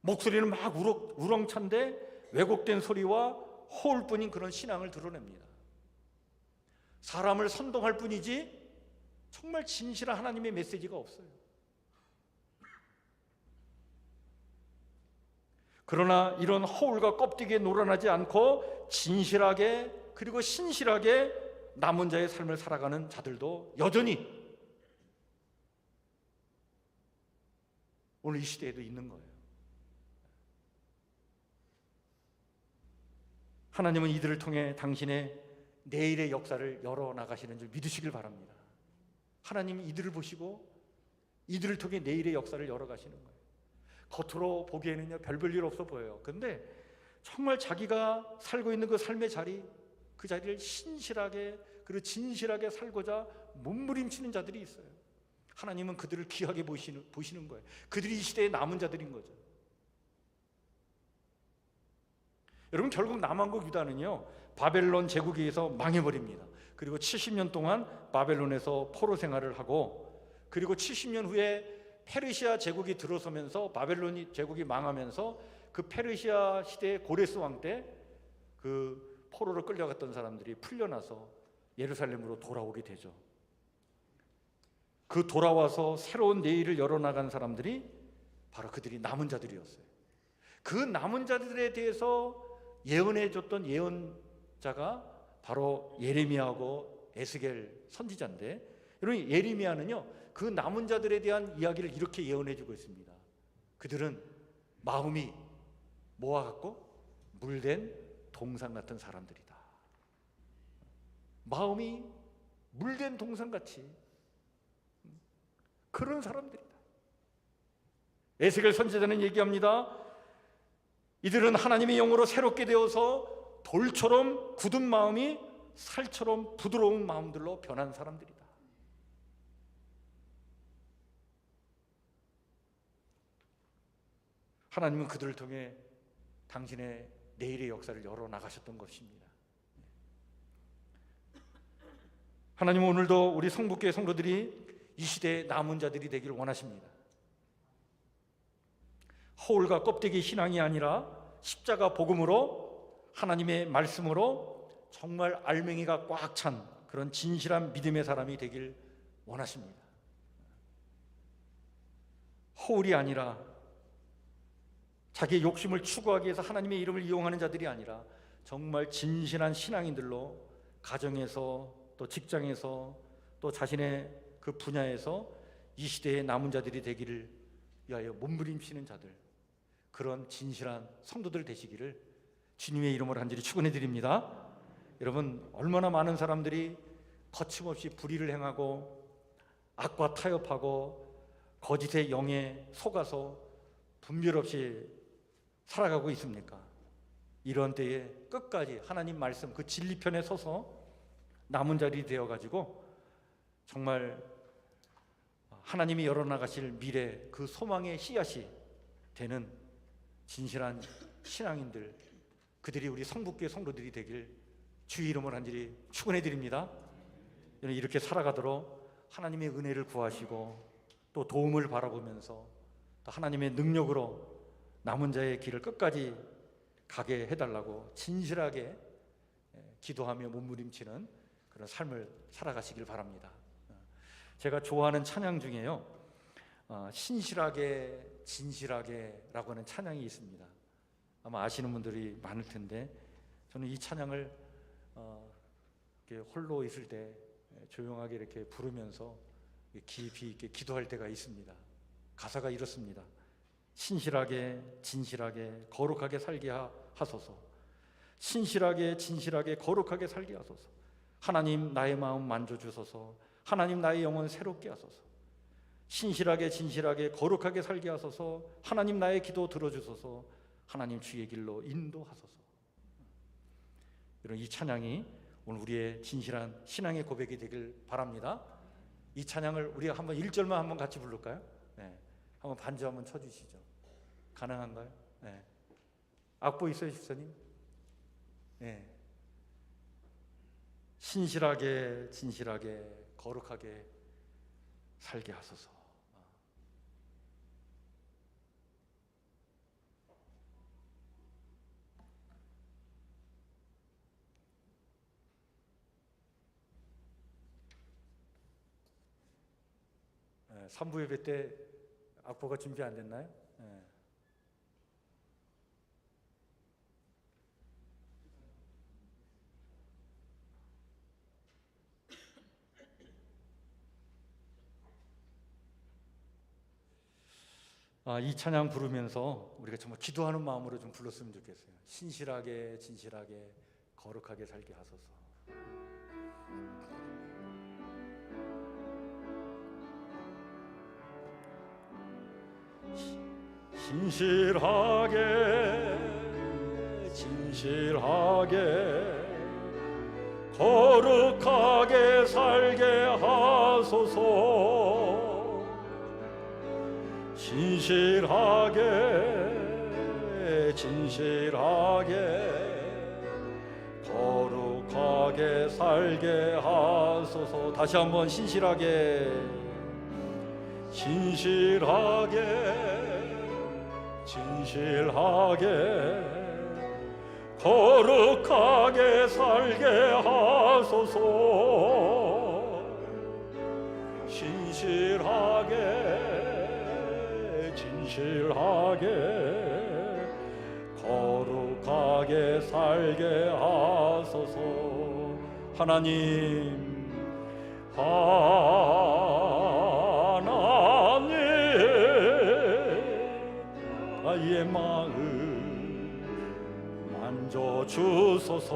목소리는 막 우렁찬데 왜곡된 소리와 호울뿐인 그런 신앙을 드러냅니다. 사람을 선동할 뿐이지 정말 진실한 하나님의 메시지가 없어요. 그러나 이런 허울과 껍데기에 놀아나지 않고 진실하게 그리고 신실하게 남은 자의 삶을 살아가는 자들도 여전히 오늘 이 시대에도 있는 거예요. 하나님은 이들을 통해 당신의 내일의 역사를 열어나가시는 줄 믿으시길 바랍니다. 하나님이 이들을 보시고 이들을 통해 내일의 역사를 열어가시는 거예요. 겉으로 보기에는요 별볼일 없어 보여요. 근데 정말 자기가 살고 있는 그 삶의 자리, 그 자리를 신실하게 그리고 진실하게 살고자 몸부림치는 자들이 있어요. 하나님은 그들을 귀하게 보시는 거예요. 그들이 이 시대의 남은 자들인 거죠. 여러분, 결국 남한국 유다는요 바벨론 제국에 의해서 망해버립니다. 그리고 70년 동안 바벨론에서 포로 생활을 하고, 그리고 70년 후에 페르시아 제국이 들어서면서 바벨론 제국이 망하면서 그 페르시아 시대의 고레스 왕 때 그 포로로 끌려갔던 사람들이 풀려나서 예루살렘으로 돌아오게 되죠. 그 돌아와서 새로운 내일을 열어나간 사람들이 바로 그들이 남은 자들이었어요. 그 남은 자들에 대해서 예언해줬던 예언자가 바로 예레미야하고 에스겔 선지자인데, 여러분, 예레미야는요 그 남은 자들에 대한 이야기를 이렇게 예언해주고 있습니다. 그들은 마음이 뭐와 같고 물된 동산 같은 사람들이다. 마음이 물된 동산같이 그런 사람들이다. 에스겔 선지자는 얘기합니다. 이들은 하나님의 영으로 새롭게 되어서 돌처럼 굳은 마음이 살처럼 부드러운 마음들로 변한 사람들이다. 하나님은 그들을 통해 당신의 내일의 역사를 열어나가셨던 것입니다. 하나님은 오늘도 우리 성북교회 성도들이 이 시대의 남은 자들이 되기를 원하십니다. 허울과 껍데기 신앙이 아니라 십자가 복음으로, 하나님의 말씀으로 정말 알맹이가 꽉 찬 그런 진실한 믿음의 사람이 되길 원하십니다. 허울이 아니라 자기의 욕심을 추구하기 위해서 하나님의 이름을 이용하는 자들이 아니라 정말 진실한 신앙인들로 가정에서 또 직장에서 또 자신의 그 분야에서 이 시대의 남은 자들이 되기를 위하여 몸부림치는 자들, 그런 진실한 성도들 되시기를 주님의 이름으로 간절히 축원해 드립니다. 여러분, 얼마나 많은 사람들이 거침없이 불의를 행하고 악과 타협하고 거짓의 영에 속아서 분별 없이 살아가고 있습니까? 이런 때에 끝까지 하나님 말씀 그 진리편에 서서 남은 자리 되어가지고 정말 하나님이 열어나가실 미래 그 소망의 씨앗이 되는 진실한 신앙인들, 그들이 우리 성북교회 성도들이 되길 주의 이름으로 간절히 축원해 드립니다. 이렇게 살아가도록 하나님의 은혜를 구하시고 또 도움을 바라보면서 또 하나님의 능력으로 남은 자의 길을 끝까지 가게 해달라고 진실하게 기도하며 몸부림치는 그런 삶을 살아가시길 바랍니다. 제가 좋아하는 찬양 중에요, 신실하게 진실하게 라고 하는 찬양이 있습니다. 아마 아시는 분들이 많을 텐데, 저는 이 찬양을 이렇게 홀로 있을 때 조용하게 이렇게 부르면서 깊이 있게 기도할 때가 있습니다. 가사가 이렇습니다. 신실하게 진실하게 거룩하게 살게 하소서. 신실하게 진실하게 거룩하게 살게 하소서. 하나님 나의 마음 만져주소서. 하나님 나의 영혼 새롭게 하소서. 신실하게 진실하게 거룩하게 살게 하소서. 하나님 나의 기도 들어주소서. 하나님 주의 길로 인도하소서. 이런 이 찬양이 오늘 우리의 진실한 신앙의 고백이 되길 바랍니다. 이 찬양을 우리가 한번 1절만 한번 같이 부를까요? 네. 한번 반주 한번 쳐주시죠. 가능한가요? 네. 악보 있어요, 집사님? 네. 신실하게 진실하게 거룩하게 살게 하소서. 네, 3부 예배 때 악보가 준비 안 됐나요? 네. 이 찬양 부르면서 우리가 정말 기도하는 마음으로 좀 불렀으면 좋겠어요. 신실하게 진실하게 거룩하게 살게 하소서. 신실하게 진실하게 거룩하게 살게 하소서. 신실하게 진실하게 거룩하게 살게 하소서. 다시 한번 신실하게 진실하게 진실하게 거룩하게 살게 하소서. 신실하게 진실하게 거룩하게 살게 하소서. 하나님 나의 마음 만져주소서.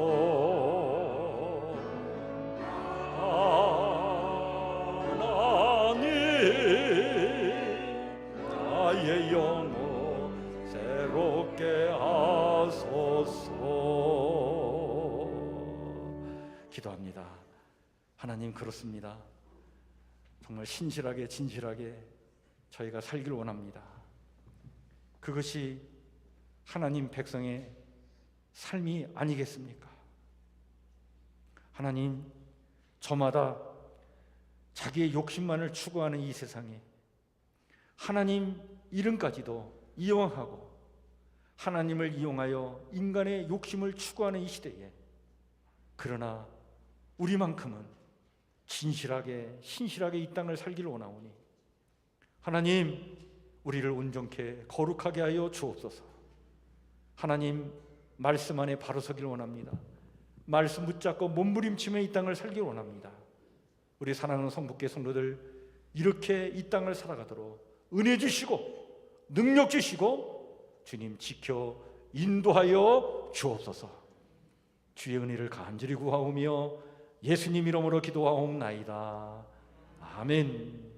하나님 나의 영혼 새롭게 하소서. 기도합니다. 하나님, 그렇습니다. 정말 신실하게 진실하게 저희가 살길 원합니다. 그것이 하나님 백성의 삶이 아니겠습니까? 하나님, 저마다 자기의 욕심만을 추구하는 이 세상에 하나님 이름까지도 이용하고 하나님을 이용하여 인간의 욕심을 추구하는 이 시대에, 그러나 우리만큼은 진실하게 신실하게 이 땅을 살기를 원하오니 하나님, 우리를 온전케 거룩하게 하여 주옵소서. 하나님, 말씀 안에 바로 서기를 원합니다. 말씀 붙잡고 몸부림치며 이 땅을 살기를 원합니다. 우리 사랑하는 성북교 성도들, 이렇게 이 땅을 살아가도록 은혜 주시고 능력 주시고 주님 지켜 인도하여 주옵소서. 주의 은혜를 간절히 구하오며 예수님 이름으로 기도하옵나이다. 아멘.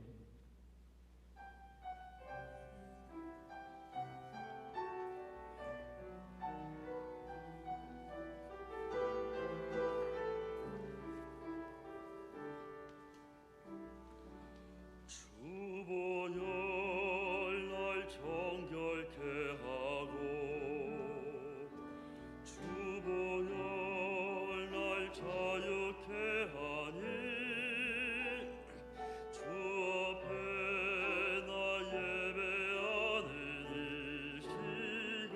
주보혈 날 정결케 하고 주보혈 날 자유케 하니 주 앞에 나 예배하는 이 시간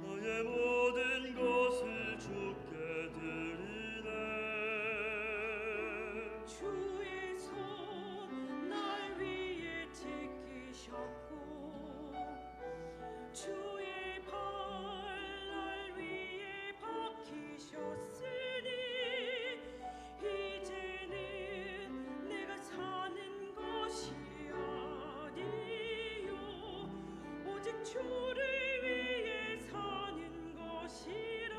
나의 모든 것을 주께 드리네.
주의 손 날 위에 지키셨고 주의 발 날 위에 박히셨으니 이제는 내가 사는 것이 아니요 오직 주를 위해 사는 것이라.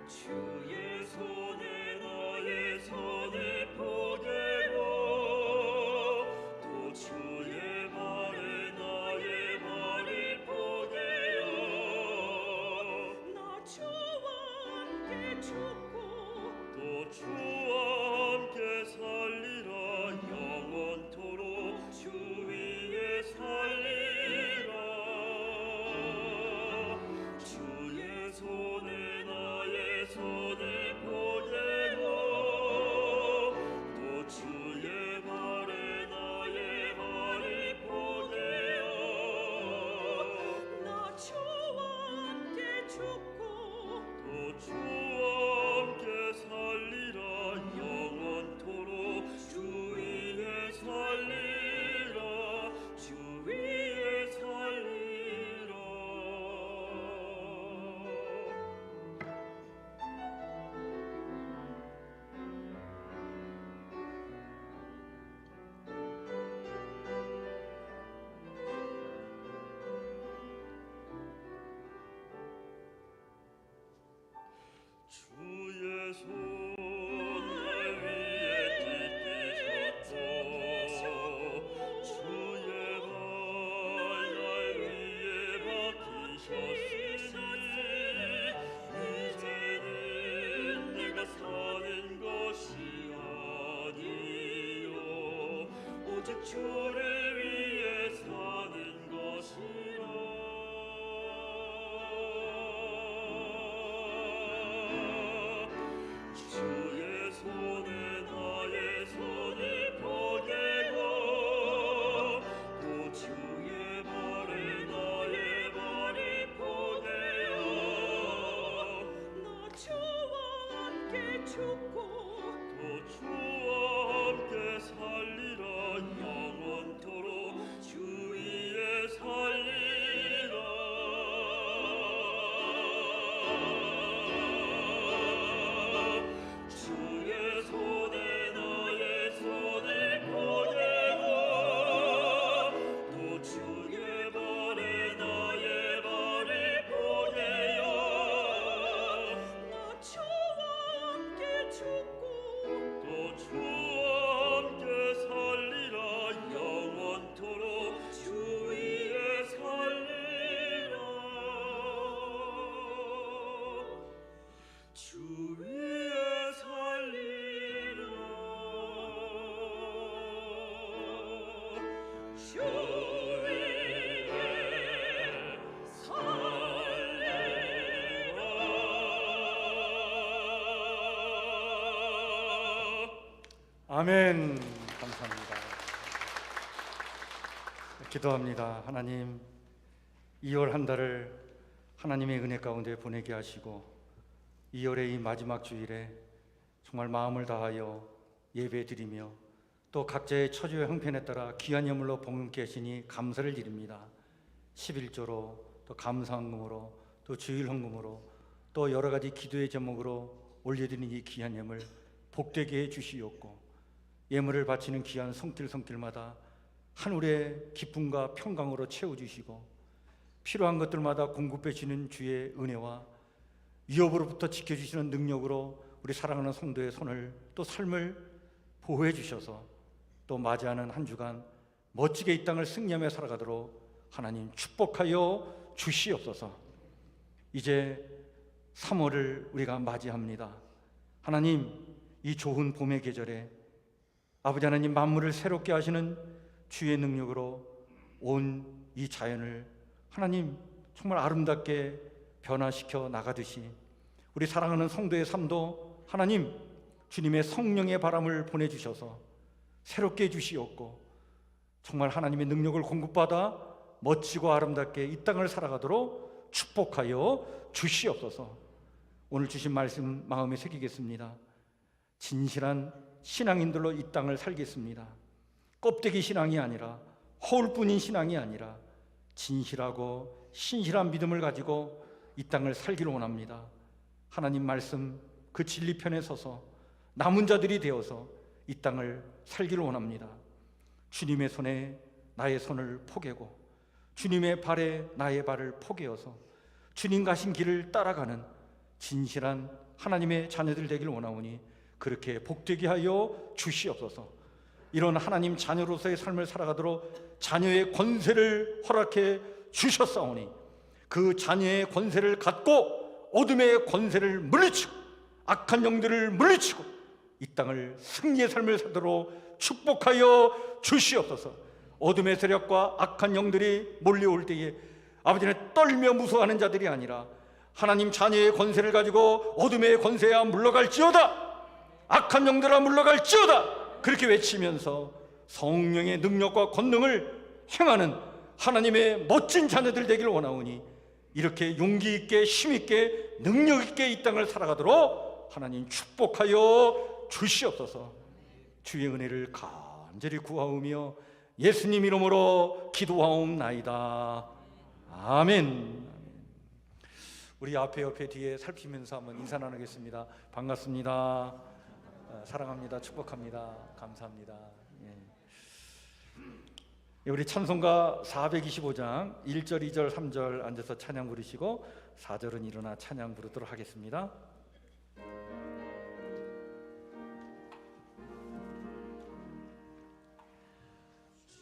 주의 손에 나의 손을 포개고 또 주의 발에 나의 발을 포개어 나 주와 함께 죽고
또 주와 함께 살리라. 영원토록 주 위에 살리라. 주의 손에 나의 손을 포개고 또 주의 발에 나의 발을 포개어
나 주와 함께 죽고
또 주와 함께 살리라. 영원토록 주 위에 살리라. 주 위에 살리라. 주의 손 날 위에 찢기셨고 주의 발 날 위에 박히셨으니 이제는 내가 사는 것이 아니요 오직 주를 위해 사는 것이라. 주의 손에 나의 손을 포개고 또 주의 발에 나의 발을 포개어
나 주와 함께 죽고
또 주와 함께 살리라. 영원토록
아멘. 감사합니다. 기도합니다. 하나님, 2월 한 달을 하나님의 은혜 가운데 보내게 하시고 2월의 이 마지막 주일에 정말 마음을 다하여 예배드리며 또 각자의 처지와 형편에 따라 귀한 예물로 봉급케 하시니 감사를 드립니다. 11조로 또 감사헌금으로 또 주일헌금으로 또 여러 가지 기도의 제목으로 올려드리는 이 귀한 예물 복되게 해 주시옵고 예물을 바치는 귀한 손길마다 하늘의 기쁨과 평강으로 채워주시고 필요한 것들마다 공급해 주시는 주의 은혜와 위협으로부터 지켜주시는 능력으로 우리 사랑하는 성도의 손을 또 삶을 보호해 주셔서 또 맞이하는 한 주간 멋지게 이 땅을 승리하며 살아가도록 하나님 축복하여 주시옵소서. 이제 3월을 우리가 맞이합니다. 하나님, 이 좋은 봄의 계절에 아버지 하나님 만물을 새롭게 하시는 주의 능력으로 온 이 자연을 하나님 정말 아름답게 변화시켜 나가듯이 우리 사랑하는 성도의 삶도 하나님 주님의 성령의 바람을 보내주셔서 새롭게 해주시옵고 정말 하나님의 능력을 공급받아 멋지고 아름답게 이 땅을 살아가도록 축복하여 주시옵소서. 오늘 주신 말씀 마음에 새기겠습니다. 진실한 신앙인들로 이 땅을 살겠습니다. 껍데기 신앙이 아니라 허울뿐인 신앙이 아니라 진실하고 신실한 믿음을 가지고 이 땅을 살기를 원합니다. 하나님 말씀 그 진리편에 서서 남은 자들이 되어서 이 땅을 살기를 원합니다. 주님의 손에 나의 손을 포개고 주님의 발에 나의 발을 포개어서 주님 가신 길을 따라가는 진실한 하나님의 자녀들 되길 원하오니 그렇게 복되게 하여 주시옵소서. 이런 하나님 자녀로서의 삶을 살아가도록 자녀의 권세를 허락해 주셨사오니 그 자녀의 권세를 갖고 어둠의 권세를 물리치고 악한 영들을 물리치고 이 땅을 승리의 삶을 살도록 축복하여 주시옵소서. 어둠의 세력과 악한 영들이 몰려올 때에 아버지는 떨며 무서워하는 자들이 아니라 하나님 자녀의 권세를 가지고 어둠의 권세야 물러갈지어다, 악한 영들아 물러갈지어다 그렇게 외치면서 성령의 능력과 권능을 행하는 하나님의 멋진 자녀들 되기를 원하오니 이렇게 용기 있게 힘 있게 능력 있게 이 땅을 살아가도록 하나님 축복하여 주시옵소서. 주의 은혜를 간절히 구하오며 예수님 이름으로 기도하옵나이다. 아멘. 우리 앞에 옆에 뒤에 살피면서 한번 인사 나누겠습니다. 반갑습니다. 사랑합니다. 축복합니다. 감사합니다. 우리 찬송가 425장 1절, 2절, 3절 앉아서 찬양 부르시고 4절은 일어나 찬양 부르도록 하겠습니다.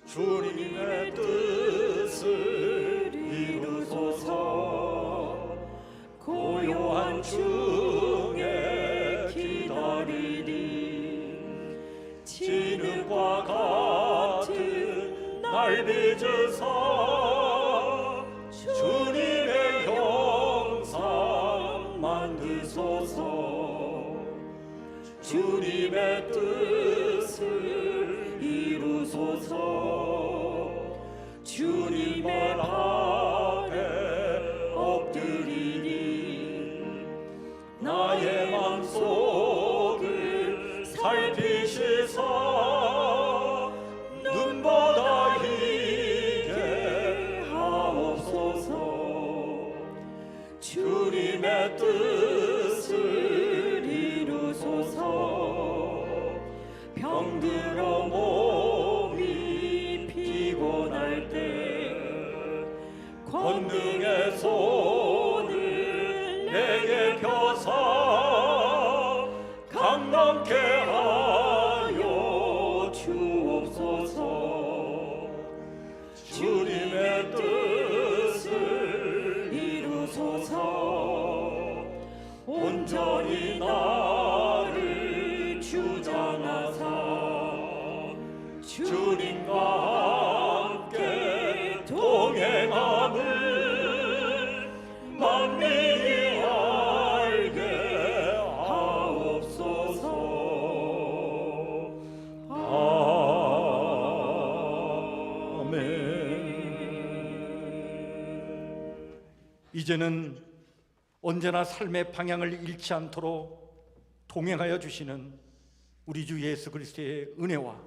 주님의 뜻을 이루소서. 고요한 중에 기다리니 진흙과 같은 날 빚으사 주님의 형상 만드소서. 주님의 뜻을 이루소서. 주님의 앞에 엎드리니 나의 맘속을 살피시사 눈보다 희게 하옵소서. 주님의 뜻을 이루소서. 병들어 몸이 피곤할 때 권능의 손을 내게 펴사 강건케 하여 주옵소서. 주님의 뜻을 이루소서.
이제는 언제나 삶의 방향을 잃지 않도록 동행하여 주시는 우리 주 예수 그리스도의 은혜와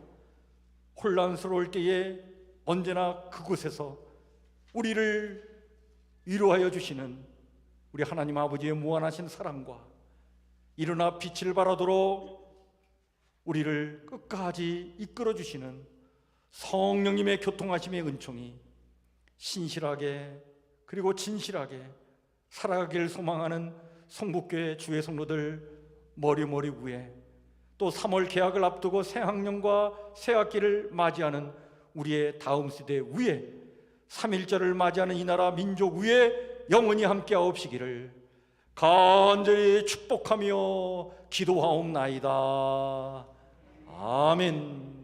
혼란스러울 때에 언제나 그곳에서 우리를 위로하여 주시는 우리 하나님 아버지의 무한하신 사랑과 일어나 빛을 발하도록 우리를 끝까지 이끌어 주시는 성령님의 교통하심의 은총이 신실하게 그리고 진실하게 살아가길 소망하는 성북교회 주의 성도들 머리 위에, 또 3월 개학을 앞두고 새학년과 새학기를 맞이하는 우리의 다음 세대 위에, 3.1절을 맞이하는 이 나라 민족 위에 영원히 함께하옵시기를 간절히 축복하며 기도하옵나이다. 아멘.